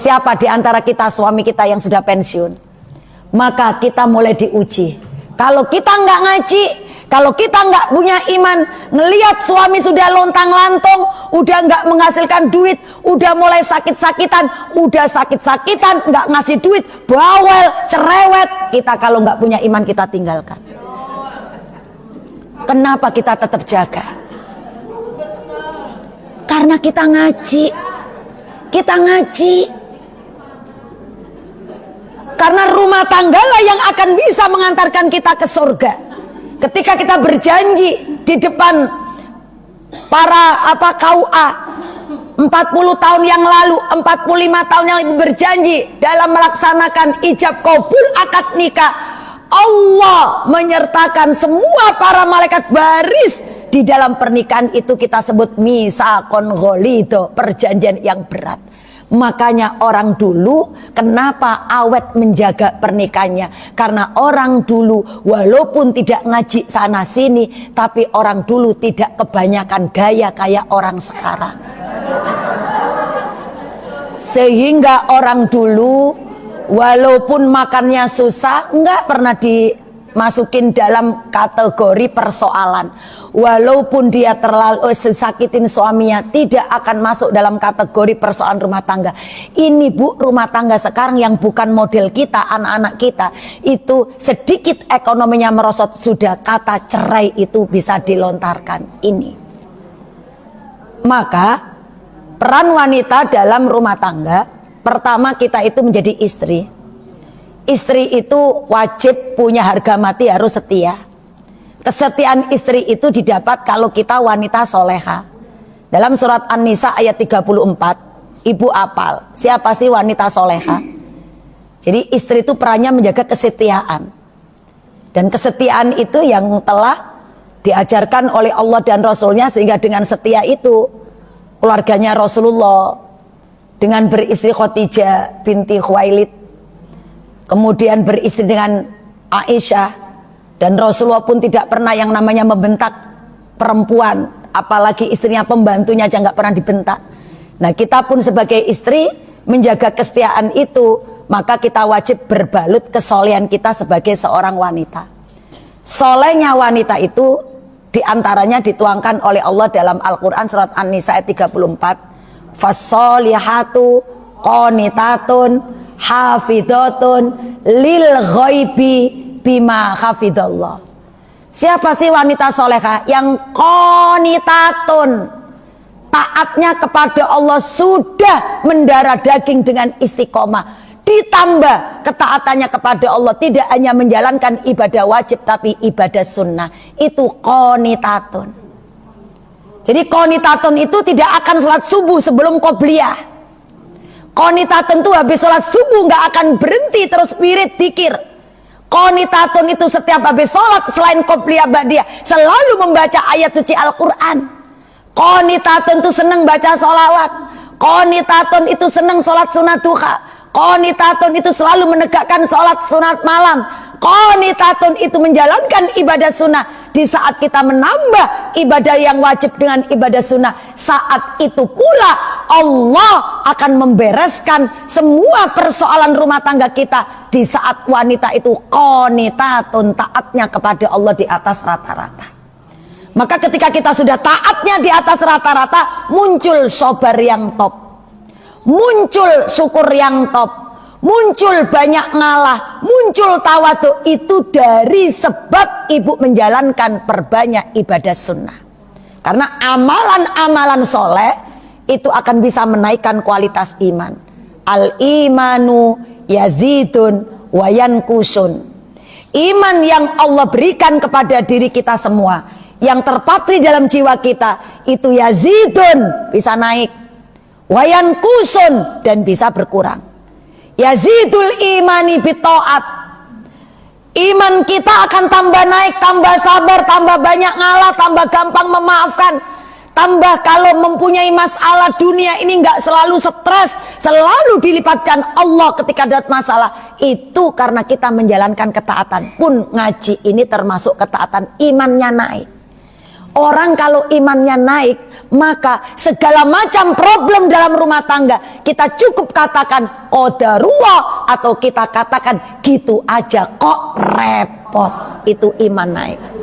Siapa di antara kita suami kita yang sudah pensiun? Maka kita mulai diuji. Kalau kita nggak ngaji, kalau kita nggak punya iman, ngelihat suami sudah lontang-lantung, udah nggak menghasilkan duit, udah mulai sakit-sakitan, nggak ngasih duit, bawel, cerewet, kita kalau nggak punya iman kita tinggalkan. Kenapa kita tetap jaga? Karena kita ngaji. Karena rumah tanggalah yang akan bisa mengantarkan kita ke surga. Ketika kita berjanji di depan para KUA 40 tahun yang lalu, 45 tahun yang lalu berjanji dalam melaksanakan ijab kabul akad nikah, Allah menyertakan semua para malaikat baris di dalam pernikahan itu. Kita sebut misaqon ghalidho, perjanjian yang berat. Makanya orang dulu kenapa awet menjaga pernikahannya? Karena orang dulu walaupun tidak ngaji sana sini, tapi orang dulu tidak kebanyakan gaya kayak orang sekarang. Sehingga orang dulu walaupun makannya susah, nggak pernah dimasukin dalam kategori persoalan. Walaupun dia terlalu sakitin suaminya, tidak akan masuk dalam kategori persoalan rumah tangga. Ini Bu, rumah tangga sekarang yang bukan model kita, anak-anak kita, itu sedikit ekonominya merosot, sudah kata cerai itu bisa dilontarkan. Ini maka peran wanita dalam rumah tangga, pertama kita itu menjadi istri. Istri itu wajib punya harga mati, harus setia. Kesetiaan istri itu didapat kalau kita wanita soleha. Dalam surat An-Nisa ayat 34, ibu apal, siapa sih wanita soleha? Jadi istri itu perannya menjaga kesetiaan. Dan kesetiaan itu yang telah diajarkan oleh Allah dan Rasulnya, sehingga dengan setia itu keluarganya Rasulullah dengan beristri Khadijah binti Khuwailid, kemudian beristri dengan Aisyah, dan Rasulullah pun tidak pernah yang namanya membentak perempuan, apalagi istrinya, pembantunya aja nggak pernah dibentak. Nah, kita pun sebagai istri menjaga kesetiaan itu, maka kita wajib berbalut kesolehan kita sebagai seorang wanita. Solehnya wanita itu diantaranya dituangkan oleh Allah dalam Al-Quran surat An-Nisa ayat 34, fassolihatu qonitatun hafidhatun lil ghaibi bima hafidhallah. Siapa sih wanita soleha? Yang qonitatun, taatnya kepada Allah sudah mendarah daging dengan istiqomah, ditambah ketaatannya kepada Allah, tidak hanya menjalankan ibadah wajib tapi ibadah sunnah. Itu qonitatun. Jadi qonitatun itu tidak akan sholat subuh sebelum qobliyah. Qonitatun itu habis sholat subuh nggak akan berhenti, terus wirid dzikir. Qonitatun itu setiap habis sholat selain qobliyah ba'diyah selalu membaca ayat suci Al-Quran. Qonitatun itu senang baca sholawat. Qonitatun itu senang sholat sunat duha. Qonitatun itu selalu menegakkan sholat sunat malam. Qonitatun itu menjalankan ibadah sunnah. Di saat kita menambah ibadah yang wajib dengan ibadah sunnah, saat itu pula Allah akan membereskan semua persoalan rumah tangga kita. Di saat wanita itu qonitatun, taatnya kepada Allah di atas rata-rata. Maka ketika kita sudah taatnya di atas rata-rata, muncul sabar yang top, muncul syukur yang top, muncul banyak ngalah, muncul tawadu. Itu dari sebab ibu menjalankan perbanyak ibadah sunnah. Karena amalan-amalan soleh itu akan bisa menaikkan kualitas iman. Al-imanu yazidun wa yankusun. Iman yang Allah berikan kepada diri kita semua, yang terpatri dalam jiwa kita, itu yazidun, bisa naik, wa yankusun, dan bisa berkurang. Yazidul imani bitoat, iman kita akan tambah naik, tambah sabar, tambah banyak ngalah, tambah gampang memaafkan, tambah kalau mempunyai masalah dunia ini nggak selalu stres, selalu dilipatkan Allah ketika ada masalah. Itu karena kita menjalankan ketaatan. Pun ngaji ini termasuk ketaatan, imannya naik. Orang kalau imannya naik, maka segala macam problem dalam rumah tangga kita cukup katakan qadarullah, atau kita katakan gitu aja kok repot. Itu iman naik.